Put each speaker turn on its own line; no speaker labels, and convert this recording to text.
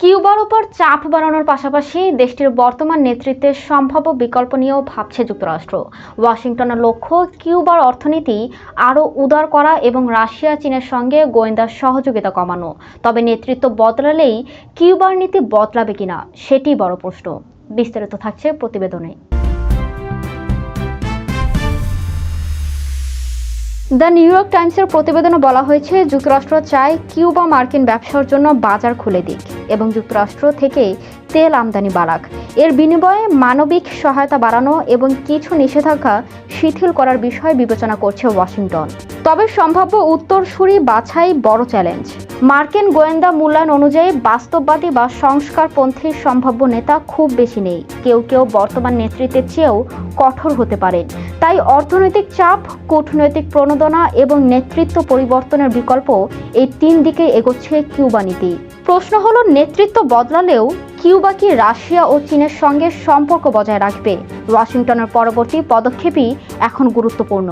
কিউবার উপর চাপ বাড়ানোর পাশাপাশি দেশটির বর্তমান নেতৃত্বের সম্ভাব্য বিকল্প নিয়েও ভাবছে যুক্তরাষ্ট্র। ওয়াশিংটনের লক্ষ্য কিউবার অর্থনীতি আরও উদার করা এবং রাশিয়া চীনের সঙ্গে গোয়েন্দা সহযোগিতা কমানো। তবে নেতৃত্ব বদলালেই কিউবার নীতি বদলাবে কিনা সেটি বড় প্রশ্ন। বিস্তারিত থাকছে প্রতিবেদনে। দ্য নিউ ইয়র্ক টাইমসের প্রতিবেদনে বলা হয়েছে, যুক্তরাষ্ট্র চায় কিউবা মার্কিন ব্যবসার জন্য বাজার খুলে দিক এবং যুক্তরাষ্ট্র থেকে তেল আমদানি বাড়াক। এর বিনিময়ে মানবিক সহায়তা বাড়ানো এবং কিছু নিষেধাজ্ঞা শিথিল করার বিষয় বিবেচনা করছে ওয়াশিংটন। তবে সম্ভাব্য উত্তরসূরি বাছাই বড় চ্যালেঞ্জ। মার্কিন গোয়েন্দা মূল্যায়ন অনুযায়ী বাস্তববাদী বা সংস্কারপন্থী সম্ভাব্য নেতা খুব বেশি নেই। কেউ কেউ বর্তমান নেতৃত্বের চেয়েও কঠোর হতে পারেন। তাই অর্থনৈতিক চাপ, কূটনৈতিক প্রণোদনা এবং নেতৃত্ব পরিবর্তনের বিকল্প, এই তিন দিকে এগোচ্ছে কিউবা নীতি। প্রশ্ন হলো, নেতৃত্ব বদলালেও কিউবা কি রাশিয়া ও চীনের সঙ্গে সম্পর্ক বজায় রাখবে? ওয়াশিংটনের পরবর্তী পদক্ষেপই এখন গুরুত্বপূর্ণ।